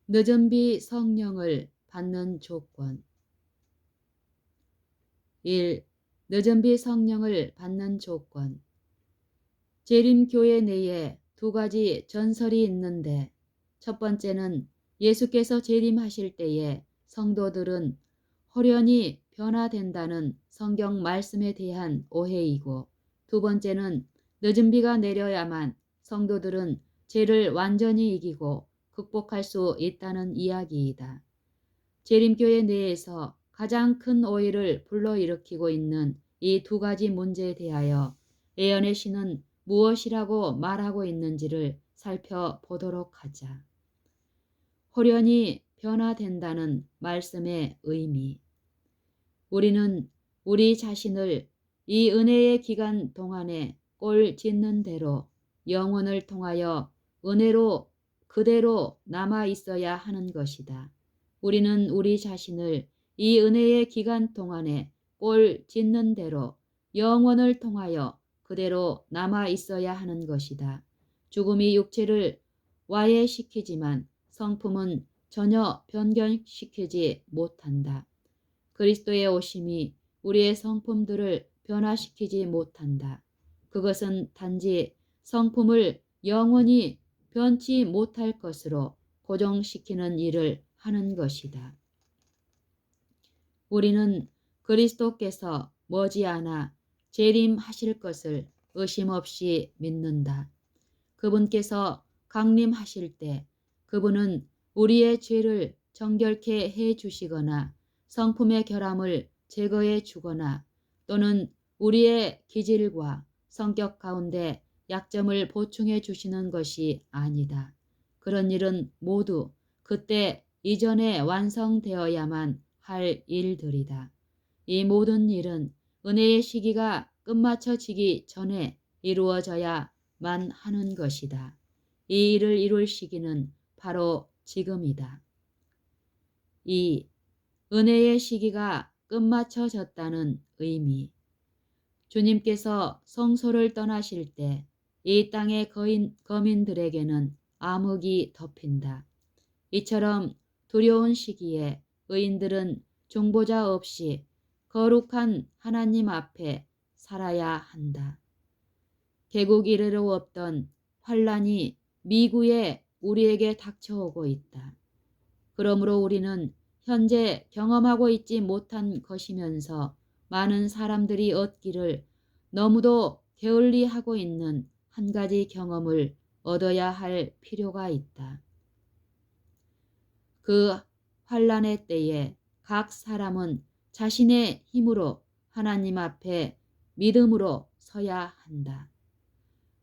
늦은비 성령을 받는 조건. 1. 늦은비 성령을 받는 조건. 재림교회 내에 두 가지 전설이 있는데, 첫 번째는 예수께서 재림하실 때에 성도들은 홀연히 변화된다는 성경 말씀에 대한 오해이고, 두 번째는 늦은 비가 내려야만 성도들은 죄를 완전히 이기고 극복할 수 있다는 이야기이다. 재림교회 내에서 가장 큰 오해를 불러일으키고 있는 이 두 가지 문제에 대하여 예언의 신은 무엇이라고 말하고 있는지를 살펴보도록 하자. 홀연히 변화된다는 말씀의 의미. 우리는 우리 자신을 이 은혜의 기간 동안에 꼴 짓는 대로 영혼을 통하여 은혜로 그대로 남아 있어야 하는 것이다. 우리는 우리 자신을 이 은혜의 기간 동안에 꼴 짓는 대로 영혼을 통하여 그대로 남아 있어야 하는 것이다. 죽음이 육체를 와해시키지만 성품은 전혀 변경시키지 못한다. 그리스도의 오심이 우리의 성품들을 변화시키지 못한다. 그것은 단지 성품을 영원히 변치 못할 것으로 고정시키는 일을 하는 것이다. 우리는 그리스도께서 머지않아 재림하실 것을 의심 없이 믿는다. 그분께서 강림하실 때 그분은 우리의 죄를 정결케 해 주시거나 성품의 결함을 제거해 주거나 또는 우리의 기질과 성격 가운데 약점을 보충해 주시는 것이 아니다. 그런 일은 모두 그때 이전에 완성되어야만 할 일들이다. 이 모든 일은 은혜의 시기가 끝마쳐지기 전에 이루어져야만 하는 것이다. 이 일을 이룰 시기는 바로 지금이다. 2. 은혜의 시기가 끝마쳐졌다는 의미. 주님께서 성소를 떠나실 때 이 땅의 거민들에게는 암흑이 덮인다. 이처럼 두려운 시기에 의인들은 중보자 없이 거룩한 하나님 앞에 살아야 한다. 개국 이래로 없던 환란이 미구에 우리에게 닥쳐오고 있다. 그러므로 우리는 현재 경험하고 있지 못한 것이면서 많은 사람들이 얻기를 너무도 게을리하고 있는 한 가지 경험을 얻어야 할 필요가 있다. 그 환란의 때에 각 사람은 자신의 힘으로 하나님 앞에 믿음으로 서야 한다.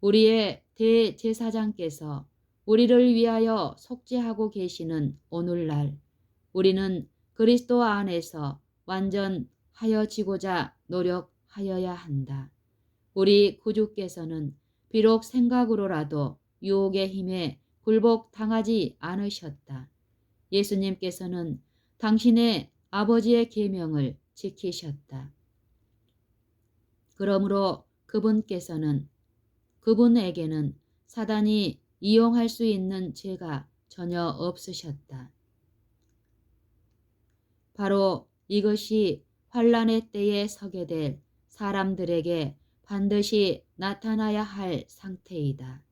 우리의 대제사장께서 우리를 위하여 속죄하고 계시는 오늘날 우리는 그리스도 안에서 완전하여지고자 노력하여야 한다. 우리 구주께서는 비록 생각으로라도 유혹의 힘에 굴복당하지 않으셨다. 예수님께서는 당신의 아버지의 계명을 지키셨다. 그러므로 그분에게는 사단이 이용할 수 있는 죄가 전혀 없으셨다. 바로 이것이 환란의 때에 서게 될 사람들에게 반드시 나타나야 할 상태이다.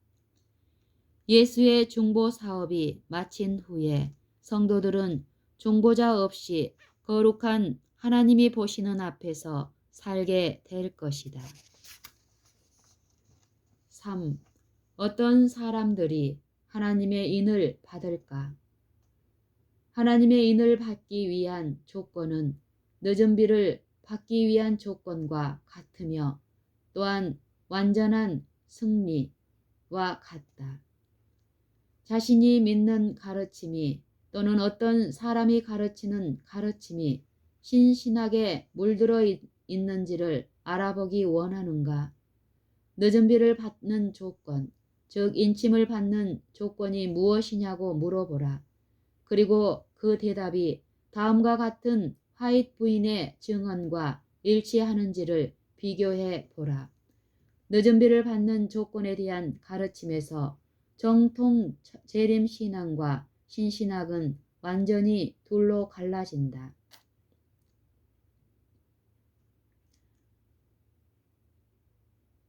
예수의 중보 사업이 마친 후에 성도들은 중보자 없이 거룩한 하나님이 보시는 앞에서 살게 될 것이다. 3. 어떤 사람들이 하나님의 인을 받을까? 하나님의 인을 받기 위한 조건은 늦은 비를 받기 위한 조건과 같으며 또한 완전한 승리와 같다. 자신이 믿는 가르침이 또는 어떤 사람이 가르치는 가르침이 신신하게 물들어 있는지를 알아보기 원하는가? 늦은 비를 받는 조건, 즉 인침을 받는 조건이 무엇이냐고 물어보라. 그리고 그 대답이 다음과 같은 화이트 부인의 증언과 일치하는지를 비교해 보라. 늦은 비를 받는 조건에 대한 가르침에서 정통 재림 신앙과 신신학은 완전히 둘로 갈라진다.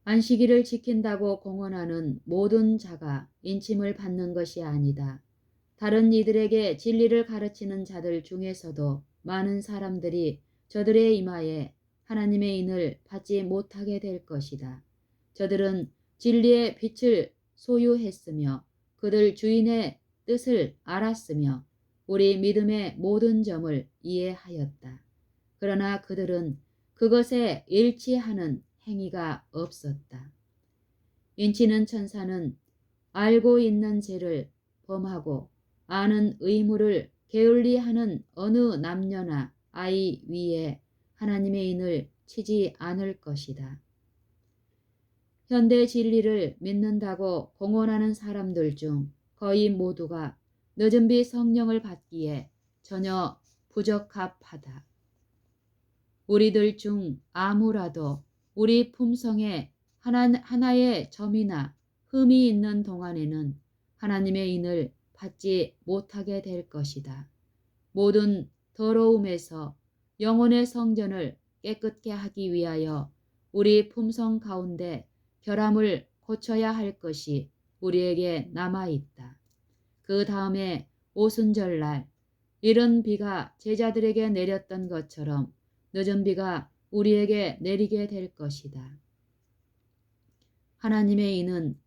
안식일을 지킨다고 공언하는 모든 자가 인침을 받는 것이 아니다. 다른 이들에게 진리를 가르치는 자들 중에서도 많은 사람들이 저들의 이마에 하나님의 인을 받지 못하게 될 것이다. 저들은 진리의 빛을 소유했으며 그들 주인의 뜻을 알았으며 우리 믿음의 모든 점을 이해하였다. 그러나 그들은 그것에 일치하는 행위가 없었다. 인치는 천사는 알고 있는 죄를 범하고 아는 의무를 게을리하는 어느 남녀나 아이 위에 하나님의 인을 치지 않을 것이다. 현대 진리를 믿는다고 공언하는 사람들 중 거의 모두가 늦은 비 성령을 받기에 전혀 부적합하다. 우리들 중 아무라도 우리 품성에 하나의 점이나 흠이 있는 동안에는 하나님의 인을 받지 못하게 될 것이다. 모든 더러움에서 영혼의 성전을 깨끗게 하기 위하여 우리 품성 가운데 결함을 고쳐야 할 것이 우리에게 남아있다. 그 다음에 오순절날 이른 비가 제자들에게 내렸던 것처럼 늦은 비가 우리에게 내리게 될 것이다. 하나님의 인은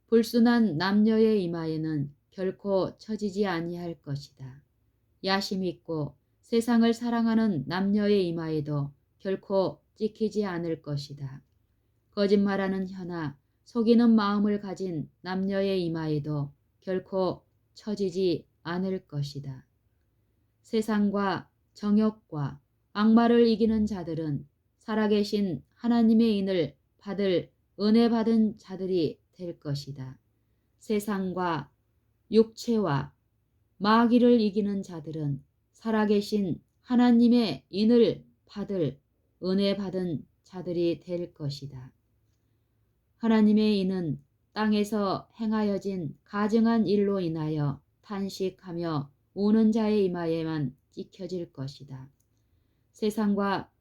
불순한 남녀의 이마에는 결코 처지지 아니할 것이다. 야심 있고 세상을 사랑하는 남녀의 이마에도 결코 찍히지 않을 것이다. 거짓말하는 혀나 속이는 마음을 가진 남녀의 이마에도 결코 처지지 않을 것이다. 세상과 정욕과 악마를 이기는 자들은 살아계신 하나님의 인을 받을 은혜 받은 자들이 될 것이다. 세상과 육체와 마귀를 이기는 자들은 살아계신 하나님의 인을 받을 은혜 받은 자들이 될 것이다. 하나님의 인은 땅에서 행하여진 가증한 일로 인하여 탄식하며 우는 자의 이마에만 찍혀질 것이다. 세상과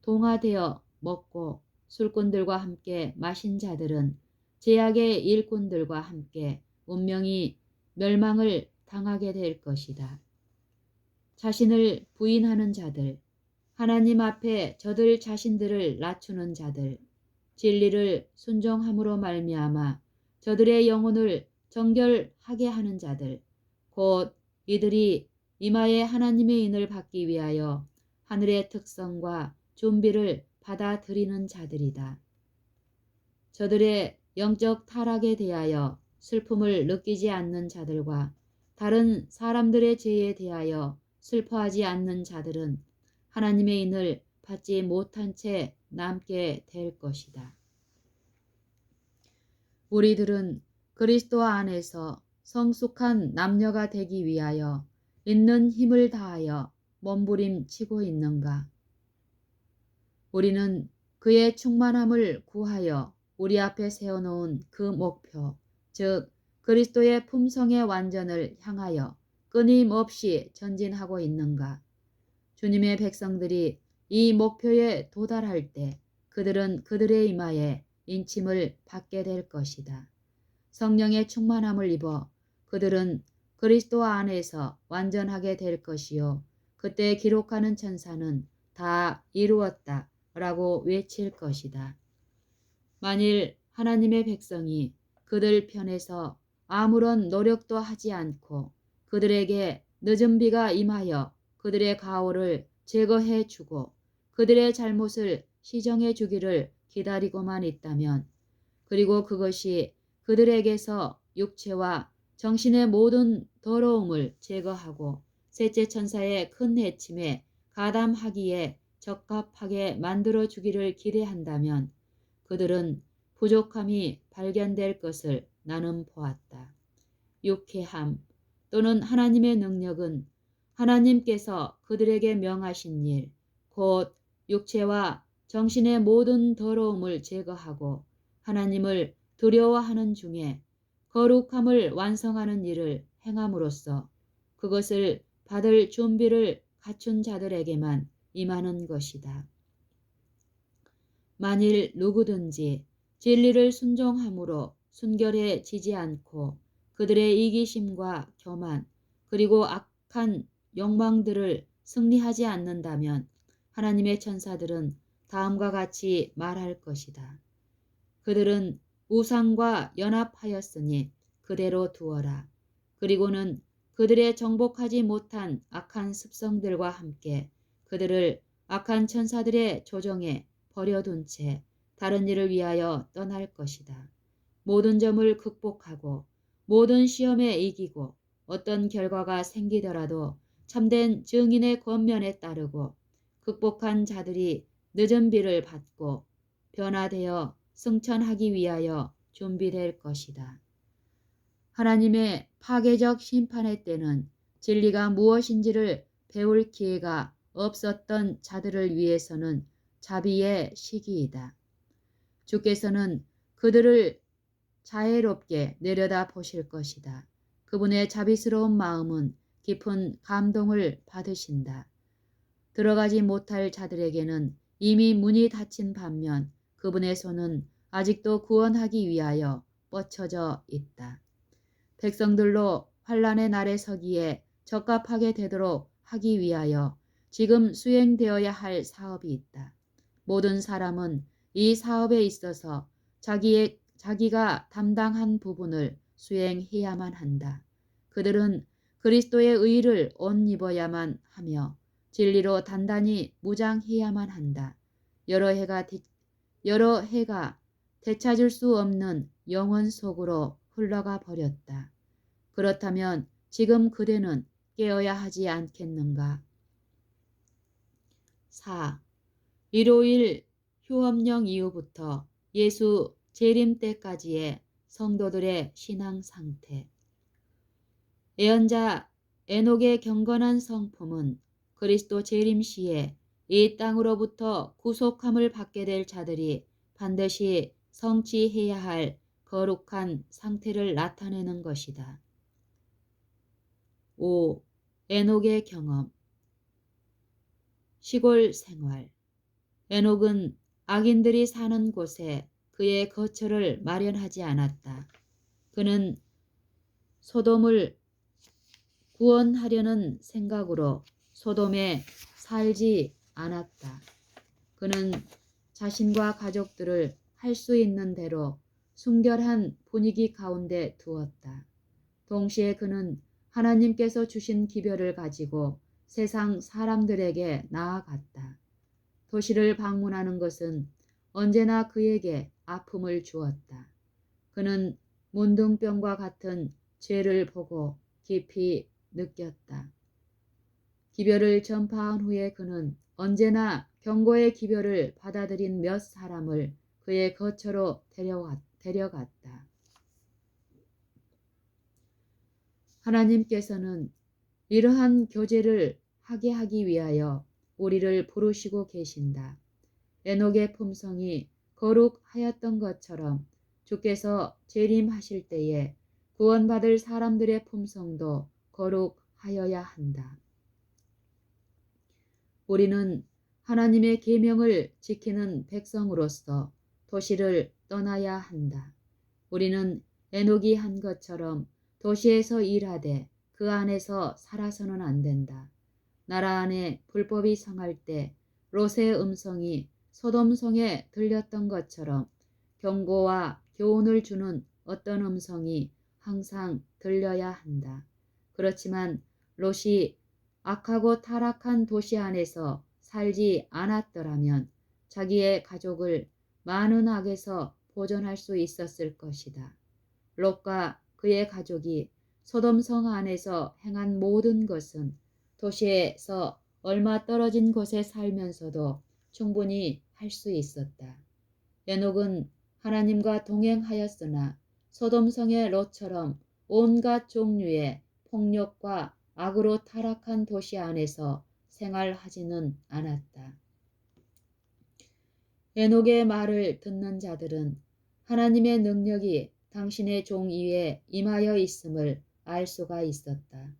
동화되어 먹고 술꾼들과 함께 마신 자들은 제약의 일꾼들과 함께 운명이 멸망을 당하게 될 것이다. 자신을 부인하는 자들, 하나님 앞에 저들 자신들을 낮추는 자들, 진리를 순종함으로 말미암아 저들의 영혼을 정결하게 하는 자들, 곧 이들이 이마에 하나님의 인을 받기 위하여 하늘의 특성과 준비를 받아들이는 자들이다. 저들의 영적 타락에 대하여 슬픔을 느끼지 않는 자들과 다른 사람들의 죄에 대하여 슬퍼하지 않는 자들은 하나님의 인을 받지 못한 채 남게 될 것이다. 우리들은 그리스도 안에서 성숙한 남녀가 되기 위하여 있는 힘을 다하여 몸부림치고 있는가? 우리는 그의 충만함을 구하여 우리 앞에 세워놓은 그 목표, 즉 그리스도의 품성의 완전을 향하여 끊임없이 전진하고 있는가? 주님의 백성들이 이 목표에 도달할 때 그들은 그들의 이마에 인침을 받게 될 것이다. 성령의 충만함을 입어 그들은 그리스도 안에서 완전하게 될 것이요. 그때 기록하는 천사는 다 이루었다 라고 외칠 것이다. 만일 하나님의 백성이 그들 편에서 아무런 노력도 하지 않고 그들에게 늦은 비가 임하여 그들의 가오를 제거해 주고 그들의 잘못을 시정해 주기를 기다리고만 있다면, 그리고 그것이 그들에게서 육체와 정신의 모든 더러움을 제거하고 셋째 천사의 큰 해침에 가담하기에 적합하게 만들어 주기를 기대한다면 그들은 부족함이 발견될 것을 나는 보았다. 유쾌함 또는 하나님의 능력은 하나님께서 그들에게 명하신 일, 곧 육체와 정신의 모든 더러움을 제거하고 하나님을 두려워하는 중에 거룩함을 완성하는 일을 행함으로써 그것을 받을 준비를 갖춘 자들에게만 임하는 것이다. 만일 누구든지 진리를 순종함으로 순결해지지 않고 그들의 이기심과 교만 그리고 악한 욕망들을 승리하지 않는다면 하나님의 천사들은 다음과 같이 말할 것이다. 그들은 우상과 연합하였으니 그대로 두어라. 그리고는 그들의 정복하지 못한 악한 습성들과 함께 그들을 악한 천사들의 조정에 버려둔 채 다른 일을 위하여 떠날 것이다. 모든 점을 극복하고 모든 시험에 이기고 어떤 결과가 생기더라도 참된 증인의 권면에 따르고 극복한 자들이 늦은 비를 받고 변화되어 승천하기 위하여 준비될 것이다. 하나님의 파괴적 심판의 때는 진리가 무엇인지를 배울 기회가 없었던 자들을 위해서는 자비의 시기이다. 주께서는 그들을 자애롭게 내려다 보실 것이다. 그분의 자비스러운 마음은 깊은 감동을 받으신다. 들어가지 못할 자들에게는 이미 문이 닫힌 반면 그분의 손은 아직도 구원하기 위하여 뻗쳐져 있다. 백성들로 환란의 날에 서기에 적합하게 되도록 하기 위하여 지금 수행되어야 할 사업이 있다. 모든 사람은 이 사업에 있어서 자기가 담당한 부분을 수행해야만 한다. 그들은 그리스도의 의를 옷 입어야만 하며 진리로 단단히 무장해야만 한다. 여러 해가 되찾을 수 없는 영원 속으로 흘러가 버렸다. 그렇다면 지금 그대는 깨어야 하지 않겠는가? 4. 일요일 휴업령 이후부터 예수 재림 때까지의 성도들의 신앙 상태. 예언자 에녹의 경건한 성품은 그리스도 재림 시에 이 땅으로부터 구속함을 받게 될 자들이 반드시 성취해야 할 거룩한 상태를 나타내는 것이다. 5. 에녹의 경험. 시골 생활. 에녹은 악인들이 사는 곳에 그의 거처를 마련하지 않았다. 그는 소돔을 구원하려는 생각으로 소돔에 살지 않았다. 그는 자신과 가족들을 할 수 있는 대로 순결한 분위기 가운데 두었다. 동시에 그는 하나님께서 주신 기별을 가지고 세상 사람들에게 나아갔다. 도시를 방문하는 것은 언제나 그에게 아픔을 주었다. 그는 문둥병과 같은 죄를 보고 깊이 느꼈다. 기별을 전파한 후에 그는 언제나 경고의 기별을 받아들인 몇 사람을 그의 거처로 데려갔다. 하나님께서는 이러한 교제를 하게 하기 위하여 우리를 부르시고 계신다. 에녹의 품성이 거룩하였던 것처럼 주께서 재림하실 때에 구원받을 사람들의 품성도 거룩하여야 한다. 우리는 하나님의 계명을 지키는 백성으로서 도시를 떠나야 한다. 우리는 에녹이 한 것처럼 도시에서 일하되 그 안에서 살아서는 안 된다. 나라 안에 불법이 성할 때 롯의 음성이 소돔성에 들렸던 것처럼 경고와 교훈을 주는 어떤 음성이 항상 들려야 한다. 그렇지만 롯이 악하고 타락한 도시 안에서 살지 않았더라면 자기의 가족을 많은 악에서 보존할 수 있었을 것이다. 롯과 그의 가족이 소돔성 안에서 행한 모든 것은 도시에서 얼마 떨어진 곳에 살면서도 충분히 할 수 있었다. 에녹은 하나님과 동행하였으나 소돔성의 롯처럼 온갖 종류의 폭력과 악으로 타락한 도시 안에서 생활하지는 않았다. 에녹의 말을 듣는 자들은 하나님의 능력이 당신의 종 위에 임하여 있음을 알 수가 있었다.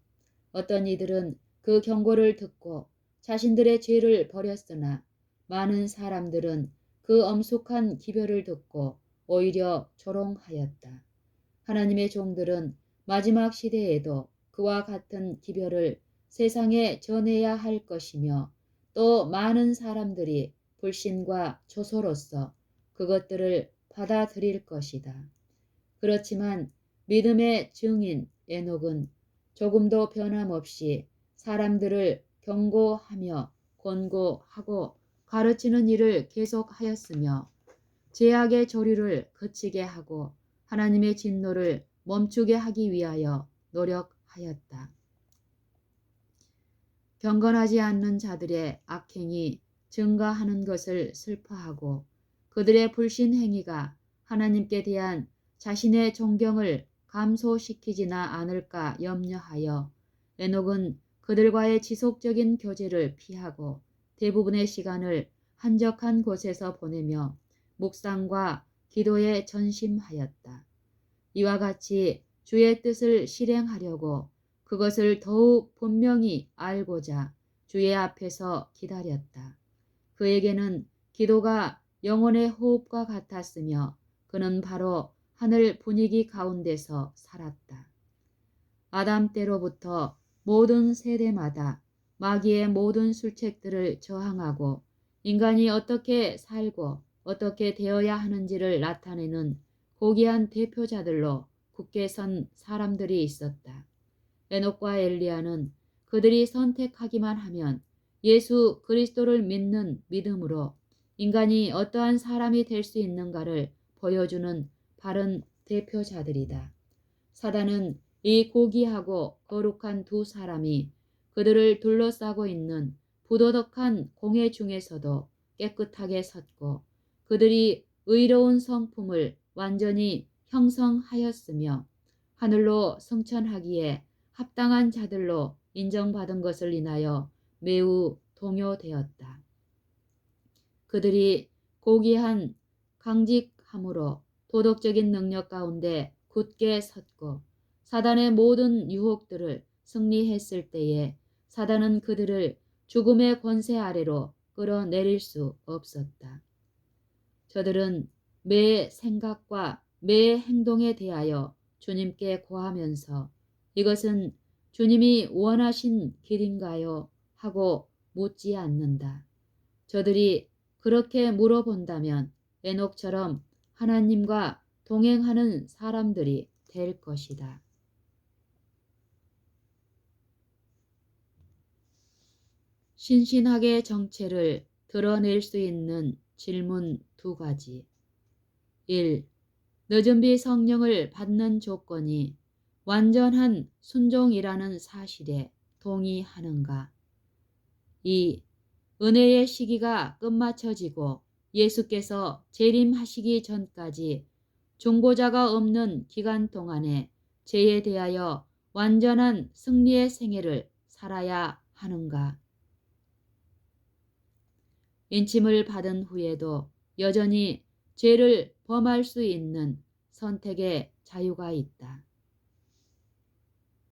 어떤 이들은 그 경고를 듣고 자신들의 죄를 버렸으나 많은 사람들은 그 엄숙한 기별을 듣고 오히려 조롱하였다. 하나님의 종들은 마지막 시대에도 그와 같은 기별을 세상에 전해야 할 것이며 또 많은 사람들이 불신과 조소로서 그것들을 받아들일 것이다. 그렇지만 믿음의 증인 에녹은 조금도 변함없이 사람들을 경고하며 권고하고 가르치는 일을 계속하였으며 죄악의 조류를 그치게 하고 하나님의 진노를 멈추게 하기 위하여 노력하였다. 경건하지 않는 자들의 악행이 증가하는 것을 슬퍼하고 그들의 불신 행위가 하나님께 대한 자신의 존경을 감소시키지나 않을까 염려하여 에녹은 그들과의 지속적인 교제를 피하고 대부분의 시간을 한적한 곳에서 보내며 묵상과 기도에 전심하였다. 이와 같이 주의 뜻을 실행하려고 그것을 더욱 분명히 알고자 주의 앞에서 기다렸다. 그에게는 기도가 영혼의 호흡과 같았으며 그는 바로 하늘 분위기 가운데서 살았다. 아담 때로부터 모든 세대마다 마귀의 모든 술책들을 저항하고 인간이 어떻게 살고 어떻게 되어야 하는지를 나타내는 고귀한 대표자들로 굳게 선 사람들이 있었다. 에녹과 엘리야는 그들이 선택하기만 하면 예수 그리스도를 믿는 믿음으로 인간이 어떠한 사람이 될 수 있는가를 보여주는 바른 대표자들이다. 사단은 이 고귀하고 거룩한 두 사람이 그들을 둘러싸고 있는 부도덕한 공회 중에서도 깨끗하게 섰고 그들이 의로운 성품을 완전히 형성하였으며 하늘로 승천하기에 합당한 자들로 인정받은 것을 인하여 매우 동요되었다. 그들이 고귀한 강직함으로 도덕적인 능력 가운데 굳게 섰고 사단의 모든 유혹들을 승리했을 때에 사단은 그들을 죽음의 권세 아래로 끌어내릴 수 없었다. 저들은 매 생각과 매 행동에 대하여 주님께 고하면서 이것은 주님이 원하신 길인가요? 하고 묻지 않는다. 저들이 그렇게 물어본다면 에녹처럼 하나님과 동행하는 사람들이 될 것이다. 신신하게 정체를 드러낼 수 있는 질문 두 가지. 1. 늦은비 성령을 받는 조건이 완전한 순종이라는 사실에 동의하는가? 2. 은혜의 시기가 끝마쳐지고 예수께서 재림하시기 전까지 중보자가 없는 기간 동안에 죄에 대하여 완전한 승리의 생애를 살아야 하는가? 인침을 받은 후에도 여전히 죄를 범할 수 있는 선택의 자유가 있다.